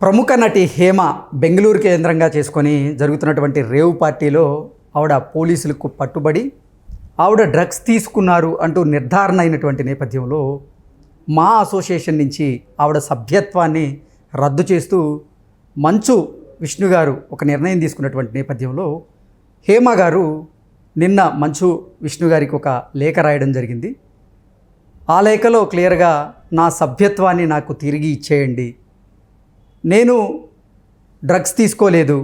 ప్రముఖ నటి హేమ బెంగళూరు కేంద్రంగా చేసుకొని జరుగుతున్నటువంటి రేవ్ పార్టీలో ఆవిడ పోలీసులకు పట్టుబడి ఆవిడ డ్రగ్స్ తీసుకున్నారు అంటూ నిర్ధారణ అయినటువంటి నేపథ్యంలో మా అసోసియేషన్ నుంచి ఆవిడ సభ్యత్వాన్ని రద్దు చేస్తూ మంచు విష్ణు గారు ఒక నిర్ణయం తీసుకున్నటువంటి నేపథ్యంలో హేమ గారు నిన్న మంచు విష్ణు గారికి ఒక లేఖ రాయడం జరిగింది. ఆ లేఖలో క్లియర్గా నా సభ్యత్వాన్ని నాకు తిరిగి ఇచ్చేయండి, నేను డ్రగ్స్ తీసుకోలేదు,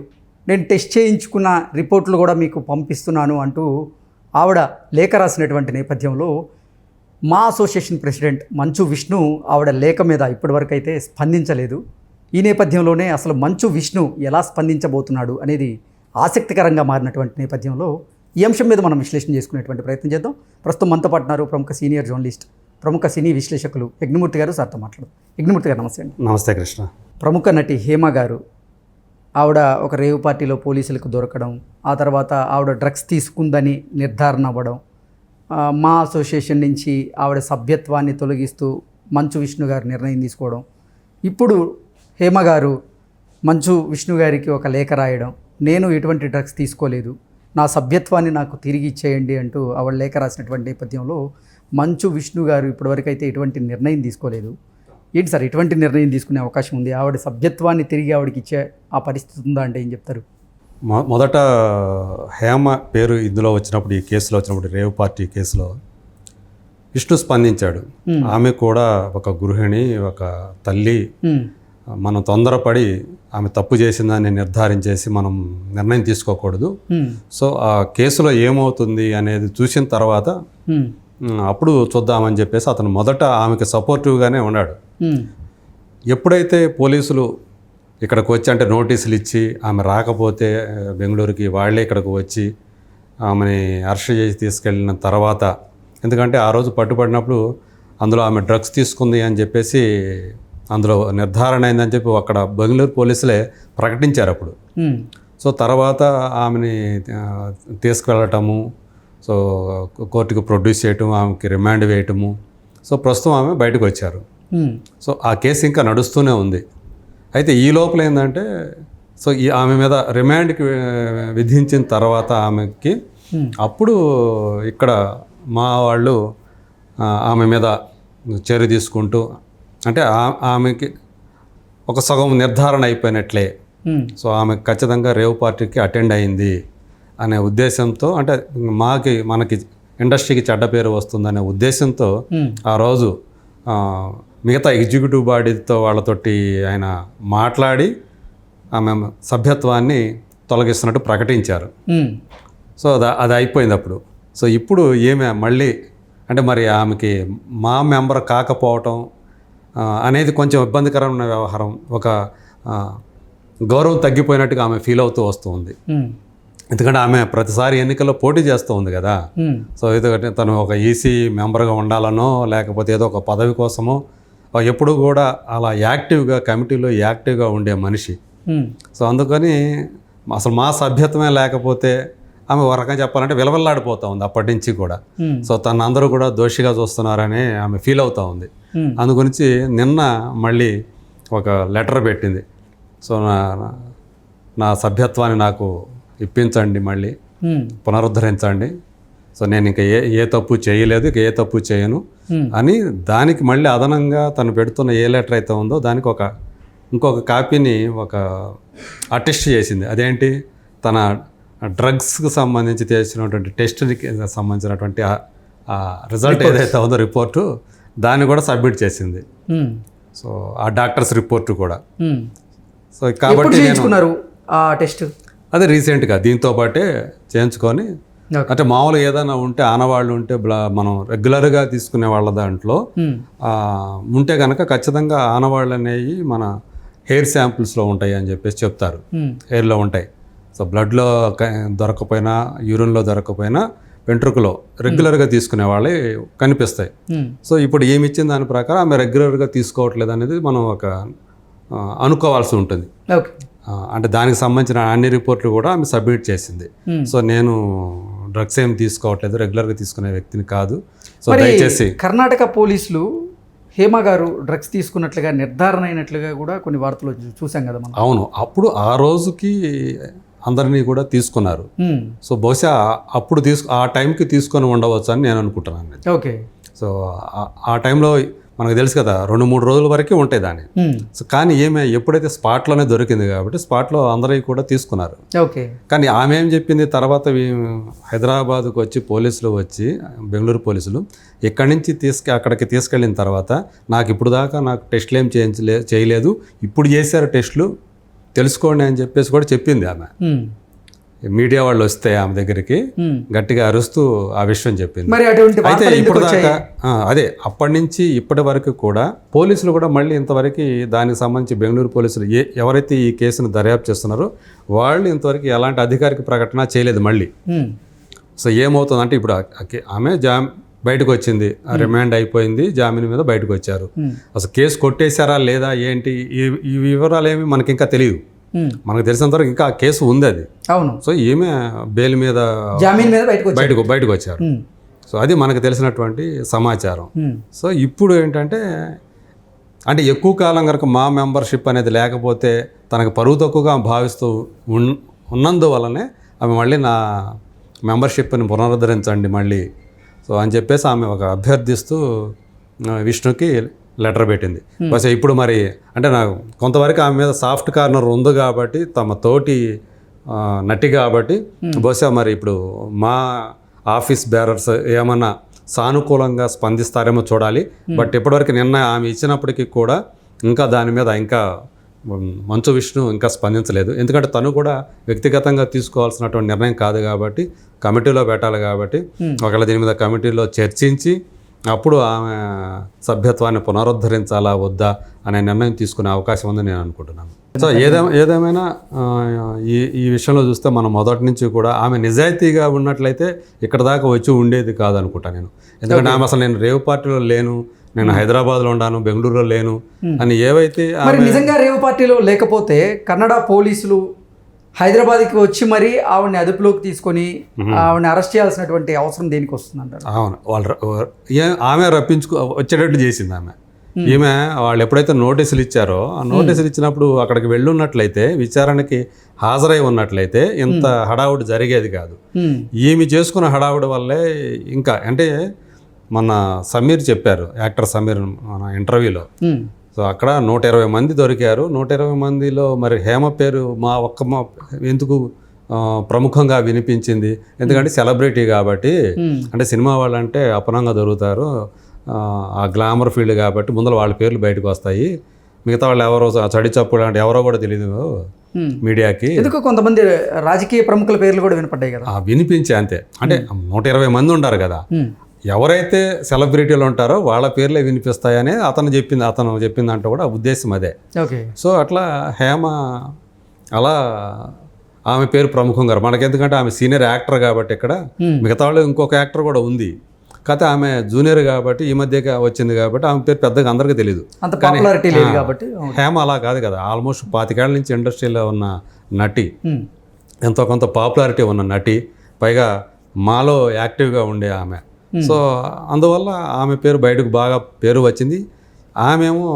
నేను టెస్ట్ చేయించుకున్న రిపోర్ట్లు కూడా మీకు పంపిస్తున్నాను అంటూ ఆవిడ లేఖ రాసినటువంటి నేపథ్యంలో మా అసోసియేషన్ ప్రెసిడెంట్ మంచు విష్ణు ఆవిడ లేఖ మీద ఇప్పటివరకు అయితే స్పందించలేదు. ఈ నేపథ్యంలోనే అసలు మంచు విష్ణు ఎలా స్పందించబోతున్నాడు అనేది ఆసక్తికరంగా మారినటువంటి నేపథ్యంలో ఈ అంశం మీద మనం విశ్లేషణ చేసుకునేటువంటి ప్రయత్నం చేద్దాం. ప్రస్తుతం మనతో పాటున్నారు ప్రముఖ సీనియర్ జర్నలిస్ట్, ప్రముఖ సినీ విశ్లేషకులు యజ్ఞమూర్తి గారు. సార్తో మాట్లాడదాం. యజ్ఞమూర్తి గారు నమస్తే అండి. నమస్తే కృష్ణ. ప్రముఖ నటి హేమ గారు ఆవిడ ఒక రేవ్ పార్టీలో పోలీసులకు దొరకడం, ఆ తర్వాత ఆవిడ డ్రగ్స్ తీసుకుందని నిర్ధారణ అవ్వడం, మా అసోసియేషన్ నుంచి ఆవిడ సభ్యత్వాన్ని తొలగిస్తూ మంచు విష్ణు గారు నిర్ణయం తీసుకోవడం, ఇప్పుడు హేమ గారు మంచు విష్ణు గారికి ఒక లేఖ రాయడం, నేను ఎటువంటి డ్రగ్స్ తీసుకోలేదు, నా సభ్యత్వాన్ని నాకు తిరిగి ఇచ్చేయండి అంటూ ఆవిడ లేఖ రాసినటువంటి నేపథ్యంలో మంచు విష్ణు గారు ఇప్పటివరకు అయితే ఎటువంటి నిర్ణయం తీసుకోలేదు. ఏంటి సార్ ఎటువంటి నిర్ణయం తీసుకునే అవకాశం ఉంది? ఆవిడ సభ్యత్వాన్ని తిరిగి ఆవిడకి ఇచ్చే ఆ పరిస్థితి ఉందా అంటే ఏం చెప్తారు? మొదట హేమ పేరు ఇందులో వచ్చినప్పుడు, ఈ కేసులో వచ్చినప్పుడు, రేవ్ పార్టీ కేసులో విష్ణు స్పందించాడు. ఆమె కూడా ఒక గృహిణి, ఒక తల్లి. మనం తొందరపడి ఆమె తప్పు చేసిందని నిర్ధారించేసి మనం నిర్ణయం తీసుకోకూడదు. సో ఆ కేసులో ఏమవుతుంది అనేది చూసిన తర్వాత అప్పుడు చూద్దామని చెప్పేసి అతను మొదట ఆమెకి సపోర్టివ్గానే ఉన్నాడు. ఎప్పుడైతే పోలీసులు ఇక్కడికి వచ్చి, అంటే నోటీసులు ఇచ్చి ఆమె రాకపోతే బెంగళూరుకి వాళ్ళే ఇక్కడికి వచ్చి ఆమెని అరెస్ట్ చేసి తీసుకెళ్ళిన తర్వాత, ఎందుకంటే ఆ రోజు పట్టుబడినప్పుడు అందులో ఆమె డ్రగ్స్ తీసుకుంది అని చెప్పేసి అందులో నిర్ధారణ అయిందని చెప్పి అక్కడ బెంగళూరు పోలీసులే ప్రకటించారు అప్పుడు. సో తర్వాత ఆమెని తీసుకువెళ్ళటము, సో కోర్టుకు ప్రొడ్యూస్ చేయటం, ఆమెకి రిమాండ్ వేయటము. సో ప్రస్తుతం ఆమె బయటకు వచ్చారు. సో ఆ కేసు ఇంకా నడుస్తూనే ఉంది. అయితే ఈ లోపల ఏంటంటే, సో ఈ ఆమె మీద రిమాండ్కి విధించిన తర్వాత ఆమెకి అప్పుడు ఇక్కడ మా వాళ్ళు ఆమె మీద చర్య తీసుకుంటూ, అంటే ఆమెకి ఒక సగం నిర్ధారణ అయిపోయినట్లే. సో ఆమె ఖచ్చితంగా రేవ్ పార్టీకి అటెండ్ అయింది అనే ఉద్దేశంతో, అంటే మనకి ఇండస్ట్రీకి చెడ్డ పేరు వస్తుందనే ఉద్దేశంతో ఆ రోజు మిగతా ఎగ్జిక్యూటివ్ బాడీతో వాళ్ళతోటి ఆయన మాట్లాడి ఆమె సభ్యత్వాన్ని తొలగిస్తున్నట్టు ప్రకటించారు. సో అది అయిపోయింది అప్పుడు. సో ఇప్పుడు ఏమే మళ్ళీ, అంటే మరి ఆమెకి మా మెంబర్ కాకపోవటం అనేది కొంచెం ఇబ్బందికరమైన వ్యవహారం. ఒక గౌరవం తగ్గిపోయినట్టుగా ఆమె ఫీల్ అవుతూ వస్తూ ఉంది. ఎందుకంటే ఆమె ప్రతిసారి ఎన్నికల్లో పోటీ చేస్తూ ఉంది కదా. సో ఎందుకంటే తను ఒక ఈసీ మెంబర్గా ఉండాలనో లేకపోతే ఏదో ఒక పదవి కోసమో ఎప్పుడు కూడా అలా యాక్టివ్గా కమిటీలో యాక్టివ్గా ఉండే మనిషి. సో అందుకని అసలు మా సభ్యత్వమే లేకపోతే ఆమె ఒక రకంగా చెప్పాలంటే విలవల్లాడిపోతూ ఉంది అప్పటి నుంచి కూడా. సో తను అందరూ కూడా దోషిగా చూస్తున్నారని ఆమె ఫీల్ అవుతూ ఉంది. అందుగురించి నిన్న మళ్ళీ ఒక లెటర్ పెట్టింది. సో నా సభ్యత్వాన్ని నాకు ఇప్పించండి, మళ్ళీ పునరుద్ధరించండి. సో నేను ఇంకా ఏ తప్పు చేయలేదు, ఏ తప్పు చేయను అని దానికి మళ్ళీ అదనంగా తను పెడుతున్న ఏ లెటర్ అయితే ఉందో దానికి ఇంకొక కాపీని ఒక అటెస్ట్ చేసింది. అదేంటి, తన డ్రగ్స్కి సంబంధించి చేసినటువంటి టెస్ట్కి సంబంధించినటువంటి రిజల్ట్ ఏదైతే ఉందో రిపోర్టు, దాన్ని కూడా సబ్మిట్ చేసింది. సో ఆ డాక్టర్స్ రిపోర్టు కూడా. సో కాబట్టి టెస్ట్ అదే రీసెంట్గా దీంతో పాటే చేయించుకొని, అంటే మామూలుగా ఏదైనా ఉంటే ఆనవాళ్ళు ఉంటే మనం రెగ్యులర్గా తీసుకునే వాళ్ళ దాంట్లో ఉంటే కనుక ఖచ్చితంగా ఆనవాళ్ళు అనేవి మన హెయిర్ శాంపిల్స్లో ఉంటాయి అని చెప్పేసి చెప్తారు. హెయిర్లో ఉంటాయి. సో బ్లడ్లో దొరకపోయినా, యూరిన్లో దొరకపోయినా వెంట్రుకలో రెగ్యులర్గా తీసుకునే వాళ్ళే కనిపిస్తాయి. సో ఇప్పుడు ఏమి ఇచ్చిన దాని ప్రకారం ఆమె రెగ్యులర్గా తీసుకోవట్లేదు అనేది మనం ఒక అనుకోవాల్సి ఉంటుంది. అంటే దానికి సంబంధించిన అన్ని రిపోర్ట్లు కూడా ఆమె సబ్మిట్ చేసింది. సో నేను డ్రగ్స్ ఏం తీసుకోవట్లేదు, రెగ్యులర్గా తీసుకునే వ్యక్తిని కాదు. సో దయచేసి కర్ణాటక పోలీసులు హేమ గారు డ్రగ్స్ తీసుకున్నట్లుగా నిర్ధారణ అయినట్లుగా కూడా కొన్ని వార్తలు చూసాం కదా మనం. అవును, అప్పుడు ఆ రోజుకి అందరినీ కూడా తీసుకున్నారు. సో బహుశా అప్పుడు ఆ టైంకి తీసుకొని ఉండవచ్చు అని నేను అనుకుంటున్నాను. ఓకే. సో ఆ టైంలో మనకు తెలుసు కదా 2-3 రోజుల వరకే ఉంటాయి దాన్ని. సో కానీ ఎప్పుడైతే స్పాట్లోనే దొరికింది కాబట్టి స్పాట్లో అందరికీ కూడా తీసుకున్నారు. ఓకే. కానీ ఆమె ఏం చెప్పింది తర్వాత హైదరాబాద్కు వచ్చి పోలీసులు వచ్చి బెంగళూరు పోలీసులు ఇక్కడి నుంచి అక్కడికి తీసుకెళ్ళిన తర్వాత నాకు ఇప్పుడు దాకా నాకు టెస్టులు ఏం చేయలేదు, ఇప్పుడు చేశారు టెస్టులు తెలుసుకోండి అని చెప్పేసి కూడా చెప్పింది ఆమె. మీడియా వాళ్ళు వస్తే ఆమె దగ్గరికి గట్టిగా అరుస్తూ ఆ విషయం చెప్పింది. అయితే ఇప్పుడు దాకా అప్పటి నుంచి ఇప్పటి వరకు కూడా పోలీసులు కూడా మళ్ళీ ఇంతవరకు దానికి సంబంధించి బెంగళూరు పోలీసులు ఎవరైతే ఈ కేసును దర్యాప్తు చేస్తున్నారో వాళ్ళు ఇంతవరకు ఎలాంటి అధికారిక ప్రకటన చేయలేదు మళ్ళీ. సో ఏమవుతుందంటే ఇప్పుడు ఆమె బయటకు వచ్చింది, రిమాండ్ అయిపోయింది, జామీన్ మీద బయటకు వచ్చారు. అసలు కేసు కొట్టేశారా లేదా ఏంటి ఈ వివరాలు ఏమి మనకి ఇంకా తెలియదు. మనకు తెలిసినంత వరకు ఇంకా ఆ కేసు ఉంది అది. అవును. సో ఈమె బెయిల్ మీద జామీన్ మీద బయటకు వచ్చారు. సో అది మనకు తెలిసినటువంటి సమాచారం. సో ఇప్పుడు ఏంటంటే అంటే ఎక్కువ కాలం కనుక మా మెంబర్షిప్ అనేది లేకపోతే తనకు పరువు తక్కువగా భావిస్తూ ఉన్నందువల్లనే ఆమె మళ్ళీ నా మెంబర్షిప్ని పునరుద్ధరించండి మళ్ళీ సో అని చెప్పేసి ఆమె ఒక అభ్యర్థిస్తూ విష్ణుకి లెటర్ పెట్టింది. బహుశా ఇప్పుడు మరి అంటే నాకు కొంతవరకు ఆమె మీద సాఫ్ట్ కార్నర్ ఉంది కాబట్టి తమ తోటి నటి కాబట్టి బహుశా మరి ఇప్పుడు మా ఆఫీస్ బేరర్స్ ఏమన్నా సానుకూలంగా స్పందిస్తారేమో చూడాలి. బట్ ఇప్పటివరకు నిన్న ఆమె ఇచ్చినప్పటికీ కూడా ఇంకా దాని మీద ఇంకా మంచు విష్ణు ఇంకా స్పందించలేదు. ఎందుకంటే తను కూడా వ్యక్తిగతంగా తీసుకోవాల్సినటువంటి నిర్ణయం కాదు కాబట్టి కమిటీలో పెట్టాలి కాబట్టి ఒకవేళ దీని మీద కమిటీలో చర్చించి అప్పుడు ఆమె సభ్యత్వాన్ని పునరుద్ధరించాలా వద్దా అనే నిర్ణయం తీసుకునే అవకాశం ఉందని నేను అనుకుంటున్నాను. సో ఏదేమైనా ఈ విషయంలో చూస్తే మనం మొదటి నుంచి కూడా ఆమె నిజాయితీగా ఉన్నట్లయితే ఇక్కడ దాకా వచ్చి ఉండేది కాదనుకుంటాను నేను. ఎందుకంటే ఆమె అసలు నేను రేవ్ పార్టీలో లేను, నేను హైదరాబాద్లో ఉన్నాను, బెంగళూరులో లేను అని ఏవైతే నిజంగా రేవ్ పార్టీలో లేకపోతే కన్నడ పోలీసులు హైదరాబాద్కి వచ్చి మరి ఆవిడని అదుపులోకి తీసుకొని ఆవిడని అరెస్ట్ చేయాల్సినటువంటి అవసరం దేనికి వస్తుంది అంటారు? అవును, ఆమె వచ్చేటట్టు చేసింది ఆమె. వాళ్ళు ఎప్పుడైతే నోటీసులు ఇచ్చారో ఆ నోటీసులు ఇచ్చినప్పుడు అక్కడికి వెళ్ళున్నట్లయితే విచారణకి హాజరై ఉన్నట్లయితే ఇంత హడావుడి జరిగేది కాదు. ఈమె చేసుకున్న హడావుడి వల్లే ఇంకా అంటే మన సమీర్ చెప్పారు, యాక్టర్ సమీర్ మన ఇంటర్వ్యూలో. సో అక్కడ 120 మంది దొరికారు. 120 మందిలో మరి హేమ పేరు ఎందుకు ప్రముఖంగా వినిపించింది? ఎందుకంటే సెలబ్రిటీ కాబట్టి, అంటే సినిమా వాళ్ళంటే అపనంగా దొరుకుతారు, ఆ గ్లామర్ ఫీల్డ్ కాబట్టి ముందర వాళ్ళ పేర్లు బయటకు వస్తాయి. మిగతా వాళ్ళు ఎవరో చడి చప్పుడు అంటే ఎవరో కూడా తెలియదు మీడియాకి. ఎందుకు కొంతమంది రాజకీయ ప్రముఖుల పేర్లు కూడా వినపడ్డాయి కదా, వినిపించే అంతే. అంటే 120 మంది ఉన్నారు కదా, ఎవరైతే సెలబ్రిటీలు ఉంటారో వాళ్ళ పేర్లే వినిపిస్తాయని అతను చెప్పిందంటే కూడా ఉద్దేశం అదే. సో అట్లా హేమ అలా ఆమె పేరు ప్రముఖంగా మనకెందుకంటే ఆమె సీనియర్ యాక్టర్ కాబట్టి ఇక్కడ, మిగతా వాళ్ళు ఇంకొక యాక్టర్ కూడా ఉంది కాకపోతే ఆమె జూనియర్ కాబట్టి ఈ మధ్య వచ్చింది కాబట్టి ఆమె పేరు పెద్దగా అందరికీ తెలియదు. కాబట్టి హేమ అలా కాదు కదా, ఆల్మోస్ట్ 25 ఏళ్ల నుంచి ఇండస్ట్రీలో ఉన్న నటి, ఎంతో కొంత పాపులారిటీ ఉన్న నటి, పైగా మాలో యాక్టివ్గా ఉండే ఆమె. సో అందువల్ల ఆమె పేరు బయటకు బాగా పేరు వచ్చింది. ఆమెమో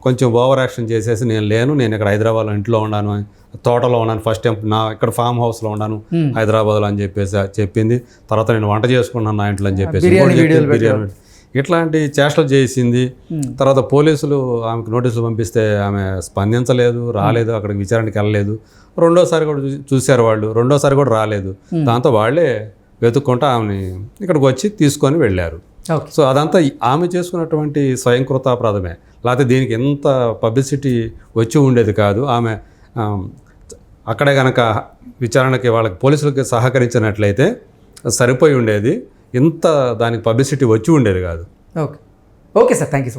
కొంచెం ఓవర్ యాక్షన్ చేసేసి నేను ఇక్కడ హైదరాబాద్లో ఇంట్లో ఉన్నాను, తోటలో ఉన్నాను, ఫస్ట్ టైం ఇక్కడ ఫామ్ హౌస్లో ఉన్నాను హైదరాబాద్లో అని చెప్పేసి చెప్పింది. తర్వాత నేను వంట చేసుకున్నాను నా ఇంట్లో అని చెప్పేసి బిర్యానీ ఇట్లాంటి చేష్టలు చేసింది. తర్వాత పోలీసులు ఆమెకు నోటీసులు పంపిస్తే ఆమె స్పందించలేదు, రాలేదు, అక్కడికి విచారణకి వెళ్ళలేదు. రెండోసారి కూడా చూశారు వాళ్ళు, రెండోసారి కూడా రాలేదు. దాంతో వాళ్ళే వెతుక్కుంటూ ఆమెని ఇక్కడికి వచ్చి తీసుకొని వెళ్ళారు. సో అదంతా ఆమె చేసుకున్నటువంటి స్వయంకృతాపరాధమే, లేకపోతే దీనికి ఎంత పబ్లిసిటీ వచ్చి ఉండేది కాదు. ఆమె అక్కడే కనుక విచారణకి వాళ్ళకి పోలీసులకి సహకరించినట్లయితే సరిపోయి ఉండేది, ఇంత దానికి పబ్లిసిటీ వచ్చి ఉండేది కాదు. Okay sir, thank you so much.